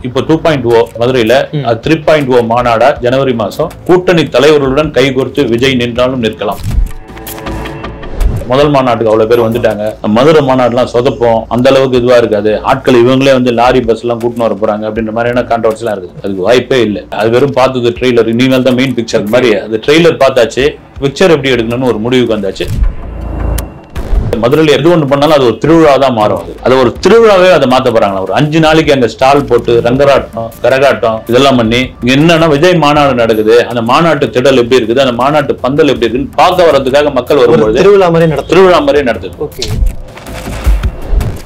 இப்போ 2.0 மதுரையில 3.0 மாநாடா ஜனவரி மாசம் கூட்டணி தலைவர்களுடன் கைகோர்த்து விஜய் நின்றாலும் நிற்கலாம். முதல் மாநாட்டுக்கு அவ்வளவு பேர் வந்துட்டாங்க. மதுரை மாநாடுலாம் சொதப்போம், அந்த அளவுக்கு இதுவா இருக்காது, ஆட்கள் இவங்களே வந்து லாரி பஸ் எல்லாம் கூட்டின்னு வர போறாங்க அப்படின்ற மாதிரியான கான்ட்ரவர்சி எல்லாம் இருக்குது. அதுக்கு வாய்ப்பே இல்லை. அது வெறும் பார்த்தது ட்ரெய்லர், இனிமேல் தான் மெயின் பிக்சர் மாதிரி. அது ட்ரெய்லர் பார்த்தாச்சு, பிக்சர் எப்படி எடுக்கணும்னு ஒரு முடிவுக்கு வந்தாச்சு. மதுரையில் எது ஒன்று பண்ணாலும் அது ஒரு திருவிழா தான் மாறும். அது ஒரு திருவிழாவே அதை மாத்த போறாங்க. ஒரு 5 நாளைக்கு அங்க ஸ்டால் போட்டு ரங்கராட்டம் கரகாட்டம் இதெல்லாம் பண்ணி என்னன்னா விஜய் மாநாடு நடக்குது, அந்த மாநாட்டு திடல் எப்படி இருக்குது, அந்த மாநாட்டு பந்தல் எப்படி இருக்குன்னு பார்க்க வர்றதுக்காக மக்கள் வரும்போது திருவிழா மாதிரி நடத்துது.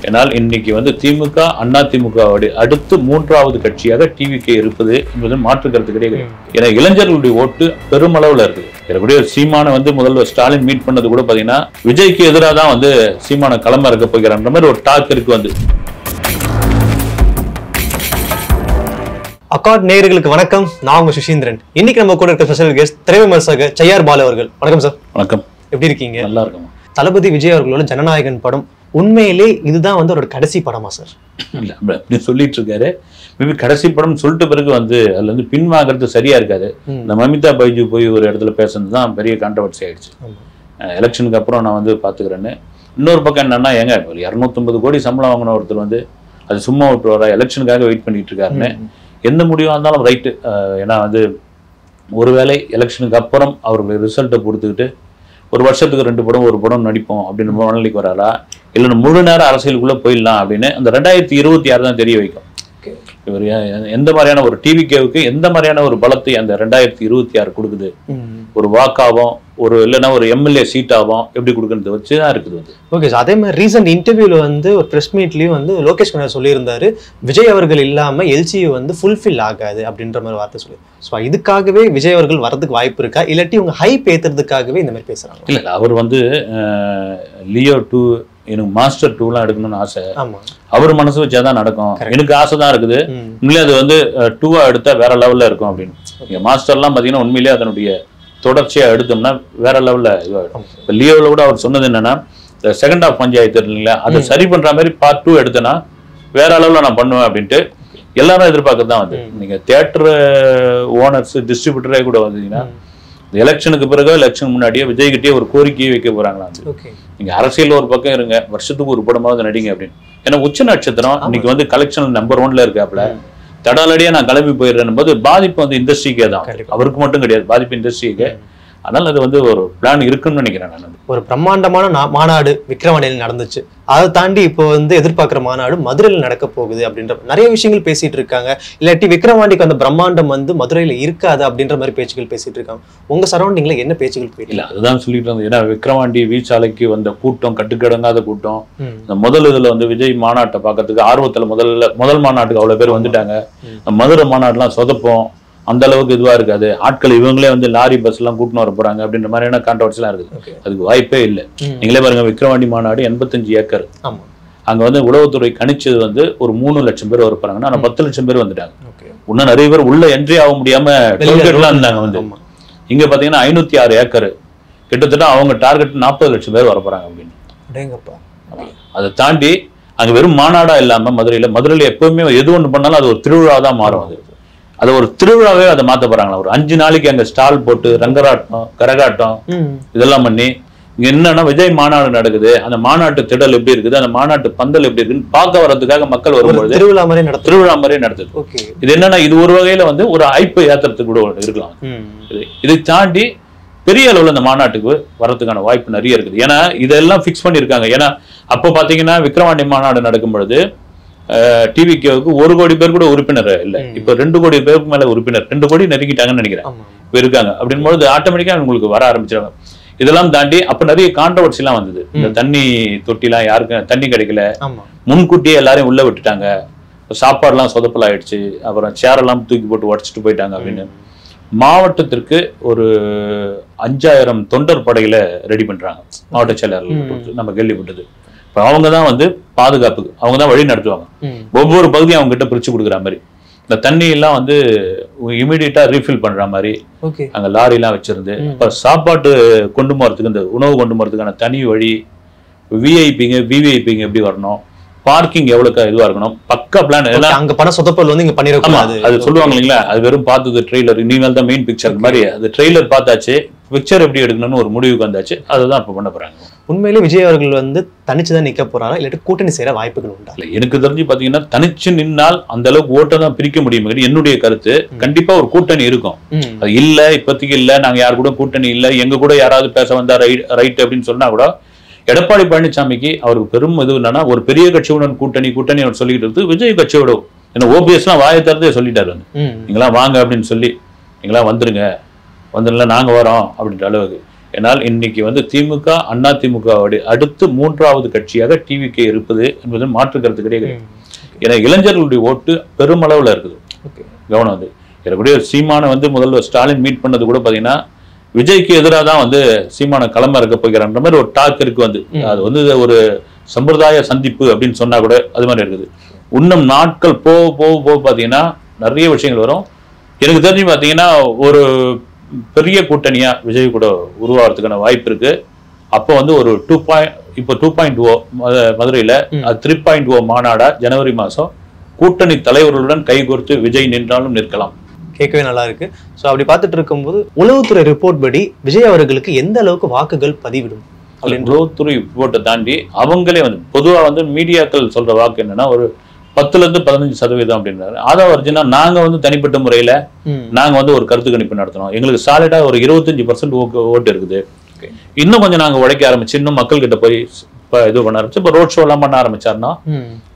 ஏனால் இன்னைக்கு வந்து திமுக அண்ணா திமுக அடுத்து 3வது கட்சியாக டிவிகே இருப்பது என்பது மாற்று கருத்து கிடையாது. ஏன்னா இளைஞர்களுடைய ஓட்டு பெருமளவுல இருக்கு. இருக்கக்கூடிய சீமான வந்து முதல்வர் ஸ்டாலின் மீட் பண்ணது கூட பாத்தீங்கன்னா விஜய்க்கு எதிராக தான் வந்து சீமான களம் இறக்க போகிறான்ற மாதிரி ஒரு டாக் இருக்கு. வந்து அக்கார்ட் நேயர்களுக்கு வணக்கம். நான் உங்க சுஷீந்திரன். இன்னைக்கு நம்ம கூட இருக்க ஸ்பெஷல் கெஸ்ட் திரைவிமர்சகர் செய்யார் பாலு அவர்கள். வணக்கம் சார். வணக்கம். எப்படி இருக்கீங்க? நல்லா இருக்கும். தளபதி விஜய் அவர்களோட ஜனநாயகன் படம் உண்மையிலே இதுதான் வந்து ஒரு கடைசி படமா சார்? இல்ல அப்படி சொல்லிட்டு இருக்காரு. மேபி கடைசி படம் சொல்லிட்டு பிறகு வந்து அதுல இருந்து பின்வாங்கிறது சரியா இருக்காது. இந்த மமிதா பைஜு போய் ஒரு இடத்துல பேசுறது தான் பெரிய கான்ட்ரவர்சி ஆயிடுச்சு. எலெக்ஷனுக்கு அப்புறம் நான் வந்து பாத்துக்கிறேன்னு. இன்னொரு பக்கம் என்னன்னா, ஏங்க 250 கோடி சம்பளம் வாங்கின ஒருத்தர் வந்து அது சும்மா விட்டுருவாரா, எலெக்ஷனுக்காக வெயிட் பண்ணிட்டு இருக்காருன்னு. எந்த முடிவாக இருந்தாலும் ரைட்டு. ஏன்னா வந்து ஒருவேளை எலெக்ஷனுக்கு அப்புறம் அவர்களுடைய ரிசல்ட்டை பொறுத்துக்கிட்டு ஒரு வருஷத்துக்கு 2 படம் 1 படம் நடிப்போம் அப்படின்னு மனநிலைக்கு வராரா, இல்லைன்னா முழு நேரம் அரசியலுக்குள்ள போயிடலாம் அப்படின்னு அந்த 2026 தான் தெரிய வைக்கும். இவர் எந்த மாதிரியான ஒரு டிவிகேவுக்கு எந்த மாதிரியான ஒரு பலத்தை அந்த 2026 கொடுக்குது, ஒரு வாக்காவும் ஒரு இல்லைன்னா ஒரு எம்எல்ஏ சீட்டாவும் எப்படி கொடுக்கறது வச்சுதான் இருக்குது. Okay sir. அதே மாதிரி ரீசெண்ட் இன்டர்வியூல வந்து ஒரு பிரஸ் மீட்லயும் வந்து லோகேஷ் கனகராஜ் சொல்லியிருந்தாரு, விஜய் அவர்கள் இல்லாம எல்சியூ வந்து ஃபுல்ஃபில் ஆகாது அப்படின்ற மாதிரி வார்த்தை சொல்லி. ஸோ இதுக்காகவே விஜய் அவர்கள் வரதுக்கு வாய்ப்பு இருக்கா, இல்லாட்டி உங்க ஹைப் ஏத்துறதுக்காகவே இந்த மாதிரி பேசுறாங்க? இல்ல அவர் வந்து லியோ 2 எனக்கு மாஸ்டர் 2 எடுக்கணும்னு ஆசை. அவர் மனசு வச்சாதான் நடக்கும். எனக்கு ஆசை தான் இருக்குது. உண்மையிலே அது வந்து 2 எடுத்தா வேற லெவல்ல இருக்கும் அப்படின்னு. மாஸ்டர்லாம் பாத்தீங்கன்னா உண்மையிலேயே அதனுடைய தொடர்ச்சியா எடுத்தோம்னா வேற லெவல்ல இதுவாகும். இப்ப லியோல கூட அவர் சொன்னது என்னன்னா, செகண்ட் ஆஃப் பஞ்சாயத்து இல்லைங்களா, அதை சரி பண்ற மாதிரி பார்ட் 2 எடுத்தேன்னா வேற அளவுல நான் பண்ணுவேன் அப்படின்ட்டு எல்லாரும் எதிர்பார்க்கறதுதான். வந்து நீங்க தியேட்டர் ஓனர்ஸ் டிஸ்ட்ரிபியூட்டரே கூட வந்தீங்கன்னா எலெக்ஷனுக்கு பிறகு எலெக்ஷன் முன்னாடியே விஜய் கிட்டே ஒரு கோரிக்கையை வைக்க போறாங்களா, நீங்க அரசியல் ஒரு பக்கம் இருங்க, வருஷத்துக்கு ஒரு படமாவது நடிங்க அப்படின்னு. ஏன்னா உச்ச நட்சத்திரம் இன்னைக்கு வந்து கலெக்ஷன் நம்பர் 1ல இருக்காப்ல. தடாலடியா நான் கிளம்பி போயிடுறேன் போது பாதிப்பு வந்து இண்டஸ்ட்ரிக்கே தான், அவருக்கு மட்டும் கிடையாது, பாதிப்பு இண்டஸ்ட்ரிக்கு. அதனால அது வந்து ஒரு பிளான் இருக்குன்னு நினைக்கிறேன் நான். ஒரு பிரம்மாண்டமான மாநாடு விக்கிரவாண்டியில் நடந்துச்சு. அதை தாண்டி இப்போ வந்து எதிர்பார்க்கிற மாநாடு மதுரையில் நடக்க போகுது அப்படின்ற நிறைய விஷயங்கள் பேசிட்டு இருக்காங்க. இல்லாட்டி விக்கிரவாண்டிக்கு அந்த பிரம்மாண்டம் வந்து மதுரையில இருக்காது அப்படின்ற மாதிரி பேச்சுகள் பேசிட்டு இருக்காங்க. உங்க சரௌண்டிங்ல என்ன பேச்சுகள் போயிட்டு? இல்ல அதுதான் சொல்லிட்டு இருந்தது. ஏன்னா விக்கிரவாண்டி வீச்சாலைக்கு வந்த கூட்டம் கட்டுக்கடங்காத கூட்டம். இந்த முதல் இதுல வந்து விஜய் மாநாட்டை பார்க்கறதுக்கு ஆர்வத்துல முதல் மாநாட்டுக்கு அவ்வளவு பேர் வந்துட்டாங்க. மதுரை மாநாடுலாம் சொதப்போம், அந்த அளவுக்கு இதுவா இருக்காது, ஆட்கள் இவங்களே வந்து லாரி பஸ் எல்லாம் கூட்டின்னு வர போறாங்க அப்படின்ற மாதிரியான கான்ட்ரவர்சி எல்லாம் இருக்குது. அதுக்கு வாய்ப்பே இல்லை. நீங்களே பாருங்க, விக்கிரவாண்டி மாநாடு 85 ஏக்கர். அங்க வந்து உளவுத்துறை கணிச்சது வந்து ஒரு 3 லட்சம் பேர் வர போறாங்கன்னா, ஆனா 10 லட்சம் பேர் வந்துட்டாங்க. இன்னும் நிறைய பேர் உள்ள என்ட்ரி ஆக முடியாம டோல்கேட்லாம் இருந்தாங்க. வந்து இங்க பாத்தீங்கன்னா 506 ஏக்கர், கிட்டத்தட்ட அவங்க டார்கெட் 40 லட்சம் பேர் வர போறாங்க அப்படின்னு. அதை தாண்டி அங்க வெறும் மாநாடா இல்லாம மதுரையில எப்பவுமே எது ஒண்ணு பண்ணாலும் அது ஒரு திருவிழா தான் மாறும். அது ஒரு திருவிழாவே அதை மாத்த போறாங்களா. ஒரு 5 நாளைக்கு அங்க ஸ்டால் போட்டு ரங்கராட்டம் கரகாட்டம் இதெல்லாம் பண்ணி என்னன்னா விஜய் மாநாடு நடக்குது, அந்த மாநாட்டு திடல் எப்படி இருக்குது, அந்த மாநாட்டு பந்தல் எப்படி இருக்குன்னு பார்க்க வர்றதுக்காக மக்கள் வரும்போது திருவிழா மாதிரியே நடத்துது. இது என்னன்னா, இது ஒரு வகையில வந்து ஒரு ஐப்பை ஏத்துறதுக்கு கூட இருக்கலாம். இதை தாண்டி பெரிய அளவுல இந்த மாநாட்டுக்கு வர்றதுக்கான வாய்ப்பு நிறைய இருக்குது. ஏன்னா இதெல்லாம் பிக்ஸ் பண்ணிருக்காங்க. ஏன்னா அப்போ பாத்தீங்கன்னா விக்கிரவாண்டி மாநாடு நடக்கும் பொழுது டிவிகேவுக்கு 1 கோடி பேர் கூட உறுப்பினர் இல்ல. இப்ப 2 கோடி பேருக்கு மேல உறுப்பினர், 2 கோடி நெருங்கிட்டாங்கன்னு நினைக்கிறேன் இப்ப இருக்காங்க. அப்படின்போது ஆட்டோமேட்டிக்கா உங்களுக்கு வர ஆரம்பிச்சிருவாங்க. இதெல்லாம் தாண்டி அப்ப நிறைய கான்ட்ரவர்சி எல்லாம் வந்தது. இந்த தண்ணி தொட்டிலாம் யாருக்கும் தண்ணி கிடைக்கல, முன்கூட்டியே எல்லாரையும் உள்ள விட்டுட்டாங்க, சாப்பாடுலாம் சொதப்பல் ஆயிடுச்சு, அப்புறம் சேரெல்லாம் தூக்கி போட்டு உடச்சிட்டு போயிட்டாங்க அப்படின்னு. மாவட்டத்திற்கு ஒரு 5000 தொண்டர் படையில ரெடி பண்றாங்க மாவட்ட செயலாளர்கள். நம்ம கேள்விப்பட்டது. அவங்க தான் வந்து பாதுகாப்புக்கு அவங்க தான் வழி நடத்துவாங்க. ஒவ்வொரு பகுதியும் அவங்க கிட்ட பிரிச்சு கொடுக்குற மாதிரி. இந்த தண்ணி எல்லாம் வந்து இமீடியட்டா ரீஃபில் பண்ற மாதிரி அங்க லாரி எல்லாம் வச்சிருந்து, இப்ப சாப்பாட்டு கொண்டு போறதுக்கு இந்த உணவு கொண்டு போறதுக்கான தனி வழி, விஐபிங்க விவிஐபிங்க எப்படி வரணும், பார்க்கிங் எவ்வளவு இதுவா இருக்கணும், பக்கா பிளான் எல்லாம். அங்க பண சொதப்பல் வந்து இங்க பண்ணிருக்காங்க. அது சொல்லுவாங்க இல்லைங்களா, அது வெறும் பார்த்தது ட்ரெய்லர், இனிமேல் தான் மெயின் பிக்சர் மாதிரி. அது ட்ரெய்லர் பார்த்தாச்சு, பிக்சர் எப்படி எடுக்கணும்னு ஒரு முடிவுக்கு வந்தாச்சு. அதுதான் இப்ப பண்ண போறாங்க. உண்மையிலே விஜய் அவர்கள் வந்து தனிச்சுதான் நிக்க போறாரா, இல்லாட்டி கூட்டணி செய்யற வாய்ப்புகள் உண்டா? எனக்கு தெரிஞ்சு பாத்தீங்கன்னா தனிச்சு நின்னால் அந்த அளவுக்கு ஓட்டை தான் பிரிக்க முடியும். என்னுடைய கருத்து கண்டிப்பா ஒரு கூட்டணி இருக்கும். அது இல்ல, இப்போதைக்கு இல்ல, நாங்க யாரு கூட கூட்டணி இல்ல, எங்க கூட யாராவது பேச வந்தா ரைட் அப்படின்னு சொன்னா கூட, எடப்பாடி பழனிசாமிக்கு அவருக்கு பெரும் இது என்னன்னா, ஒரு பெரிய கட்சியுடன் கூட்டணி அவர் சொல்லிட்டு இருக்கு. விஜய் கட்சியோட ஏன்னா ஓபிஎஸ் எல்லாம் வாயை திறந்தே சொல்லிட்டாரு, நீங்களாம் வாங்க அப்படின்னு சொல்லி, நீங்களாம் வந்துருங்க, வந்துடல நாங்க வரோம் அப்படின்ற அளவுக்கு. ஏன்னால் இன்னைக்கு வந்து திமுக அண்ணா திமுக அடுத்து 3வது கட்சியாக டிவிகே இருப்பது என்பது மாற்று கருத்து கிடையாது. ஏன்னா இளைஞர்களுடைய ஓட்டு பெருமளவுல இருக்குது. கவனம் வந்து எனக்குடைய சீமானை வந்து முதல்ல ஸ்டாலின் மீட் பண்ணது கூட பாத்தீங்கன்னா விஜய்க்கு எதிராக தான் வந்து சீமான களமா இருக்க போகிறான்ற மாதிரி ஒரு டாக் இருக்கு. வந்து அது வந்து ஒரு சம்பிரதாய சந்திப்பு அப்படின்னு சொன்னா கூட அது மாதிரி இருக்குது. இன்னும் நாட்கள் போக போக போக பாத்தீங்கன்னா நிறைய விஷயங்கள் வரும். எனக்கு தெரிஞ்சு பாத்தீங்கன்னா ஒரு பெரிய கூட்டணியா விஜய் கூட உருவாகிறதுக்கான வாய்ப்பு இருக்கு. அப்போ வந்து ஒரு 2.0 மதுரையில 3.0 மாநாடா ஜனவரி மாசம் கூட்டணி தலைவர்களுடன் கைகோர்த்து விஜய் நின்றாலும் நிற்கலாம். கேட்கவே நல்லா இருக்கு. ஸோ அப்படி பார்த்துட்டு இருக்கும்போது உளவுத்துறை ரிப்போர்ட் படி விஜய் அவர்களுக்கு எந்த அளவுக்கு வாக்குகள் பதிவிடும் அப்படின்னு உளவுத்துறை ரிப்போர்ட்டை தாண்டி அவங்களே வந்து பொதுவா வந்து மீடியாக்கள் சொல்ற வாக்கு என்னன்னா ஒரு 10% அப்படின்றாரு. ஆதா வர்ஜினா நாங்க வந்து தனிப்பட்ட முறையில நாங்க வந்து ஒரு கருத்து கணிப்பு நடத்தணும். எங்களுக்கு சாலிடா ஒரு 25% ஓட்டு இருக்குது. இன்னும் கொஞ்சம் நாங்க உழைக்க ஆரம்பிச்சு இன்னும் மக்கள் கிட்ட போய் இது பண்ண ஆரம்பிச்சு இப்போ ரோட் ஷோ எல்லாம் பண்ண ஆரம்பிச்சாருன்னா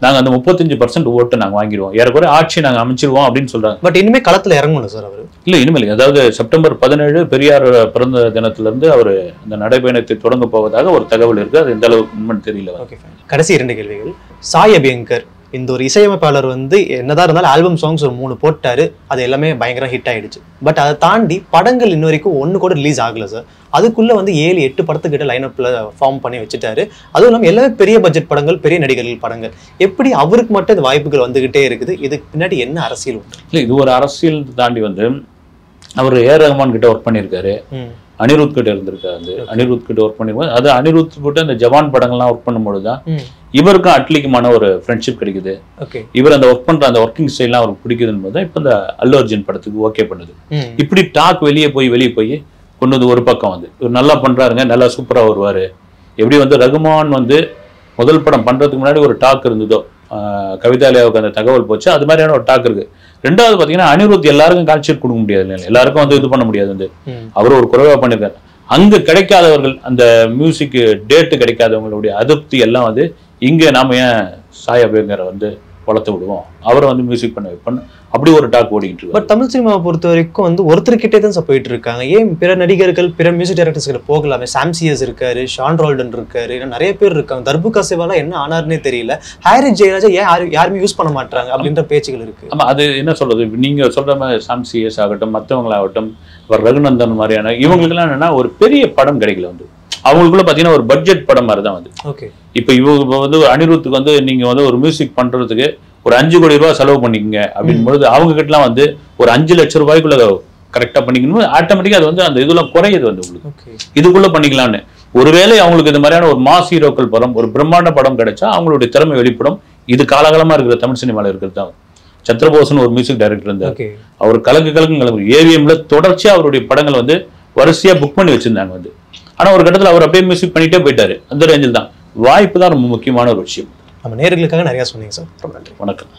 நாங்க அந்த 35% ஓட்டு நாங்க வாங்கிடுவோம், ஏறக்குறைய ஆட்சி நாங்க அமைச்சிருவோம் அப்படின்னு சொல்றாங்க. பட் இனிமே களத்துல இறங்கணும் சார் அவரு. இல்ல இனிமேல் அதாவது செப்டம்பர் 17 பெரியார் பிறந்த தினத்துல இருந்து அவரு அந்த நடைபயணத்தை தொடங்க போவதாக ஒரு தகவல் இருக்கு. அது எந்த அளவுக்கு உண்மைன்னு தெரியல. கடைசி 2 கேள்விகள். சாய் அபியங்கர் இந்த ஒரு இசையமைப்பாளர் வந்து என்னதான் இருந்தாலும் ஆல்பம் சாங்ஸ் ஒரு 3 போட்டாரு, அது எல்லாமே பயங்கர ஹிட் ஆயிடுச்சு. பட் அதை தாண்டி படங்கள் இன்ன வரைக்கும் 1 கூட ரிலீஸ் ஆகல சார். அதுக்குள்ள வந்து 7-8 படத்துக்கிட்ட லைனப்ல ஃபார்ம் பண்ணி வச்சுட்டாரு. அதுவும் இல்லாமல் எல்லாமே பெரிய பட்ஜெட் படங்கள், பெரிய நடிகர்கள் படங்கள். எப்படி அவருக்கு மட்டும் இந்த வாய்ப்புகள் வந்துகிட்டே இருக்குது? இதுக்கு பின்னாடி என்ன அரசியல் உண்டு? இல்லை, இது ஒரு அரசியல் தாண்டி வந்து அவர் ஏ ரஹ்மான் கிட்ட ஒர்க் பண்ணியிருக்காரு, அனிருத் கிட்ட இருந்திருக்காரு. அனிருத் கிட்ட ஒர்க் பண்ணிருக்காரு. அது அனிருத் கிட்ட இந்த ஜவான் படங்கள்லாம் ஒர்க் பண்ணும்போதுதான் இவருக்கும் அட்லிக்குமான ஒரு ஃப்ரெண்ட்ஷிப் கிடைக்குது. இவர் அந்த ஒர்க் பண்ற அந்த ஒர்க்கிங் ஸ்டைல்லாம் அவருக்கு பிடிக்குதுன்னு போது இப்ப இந்த அல்லு அர்ஜுன் படத்துக்கு ஓகே பண்ணுது. இப்படி டாக் வெளியே போய் கொண்டு வந்து ஒரு பக்கம் வந்து இவர் நல்லா பண்றாருங்க, நல்லா சூப்பரா வருவாரு. எப்படி வந்து ரகுமான் வந்து முதல் படம் பண்றதுக்கு முன்னாடி ஒரு டாக் இருந்ததோ, கவிதாலயாவுக்கு அந்த தகவல் போச்சு, அது மாதிரியான ஒரு டாக் இருக்கு. ரெண்டாவது பாத்தீங்கன்னா அனிருத் எல்லாருக்கும் கால்ஷீட் கொடுக்க முடியாது, எல்லாருக்கும் வந்து இது பண்ண முடியாது. வந்து அவர் ஒரு குறைவா பண்ணிருக்காரு. அங்க கிடைக்காதவர்கள், அந்த மியூசிக் டேட்டு கிடைக்காதவங்களுடைய அதிருப்தி எல்லாம் வந்து இங்க நாம ஏன் சாய் அபியங்கரை வந்து வளர்த்து விடுவோம், அவரை வந்து மியூசிக் பண்ண வைப்போம், அப்படி ஒரு டாக் ஓடிக்கிட்டு இருக்கு. பட் தமிழ் சினிமாவை பொறுத்த வரைக்கும் வந்து ஒருத்தர்கிட்டே தான் போயிட்டு இருக்காங்க. ஏன் பிற நடிகர்கள், பிற மியூசிக் டைரக்டர்ஸ்களை போகலாமே? சாம்சியஸ் இருக்காரு, ஷான் ரால்டன் இருக்காரு, நிறைய பேர் இருக்காங்க. தர்புகா சிவாலா என்ன ஆனார்னே தெரியல. ஹாரி ஜெயராஜா ஏன் யாருமே யூஸ் பண்ண மாட்டாங்க அப்படின்ற பேச்சுகள் இருக்கு. ஆமா, அது என்ன சொல்றது, நீங்க சொல்ற மாதிரி சாம்சியஸ் ஆகட்டும், மற்றவங்களாகட்டும், ரகுநந்தன் மாதிரியான இவங்களுக்குலாம் என்னன்னா ஒரு பெரிய படம் கிடைக்கல. வந்து அவங்களுக்குள்ள பாத்தீங்கன்னா ஒரு பட்ஜெட் படம் மாதிரி தான் வந்து. இப்ப இவங்க வந்து அனிருத்துக்கு வந்து நீங்க வந்து ஒரு மியூசிக் பண்றதுக்கு ஒரு 5 கோடி ரூபாய் செலவு பண்ணிக்கங்க அப்படின் பொழுது அவங்க கிட்டலாம் வந்து ஒரு 5 லட்சம் ரூபாய்க்குள்ள கரெக்டா பண்ணிக்கணும். ஆட்டோமேட்டிக்கா அது வந்து அந்த இதெல்லாம் குறையுது வந்து உங்களுக்கு இதுக்குள்ள பண்ணிக்கலாம்னு. ஒருவேளை அவங்களுக்கு இது மாதிரியான ஒரு மாஸ் ஹீரோக்கள் படம், ஒரு பிரம்மாண்ட படம் கிடைச்சா அவங்களுடைய திறமை வெளிப்படும். இது காலகாலமா இருக்கிற தமிழ் சினிமால இருக்கிறது தான். சத்ரபோசன் ஒரு மியூசிக் டைரக்டர் இருந்தார், அவர் கலக்கு ஏவிஎம்ல தொடர்ச்சியா அவருடைய படங்கள் வந்து வரிசையா புக் பண்ணி வச்சிருந்தாங்க வந்து. ஆனா ஒரு கட்டத்தில் அவர் அப்படியே மியூசிக் பண்ணிட்டே போயிட்டாரு. அந்த ரேஞ்சில் தான் வாய்ப்பு தான் ரொம்ப முக்கியமான ஒரு விஷயம். நம்ம நேயர்களுக்காக நிறைய சொன்னீங்க சார், ரொம்ப நன்றி. வணக்கம்.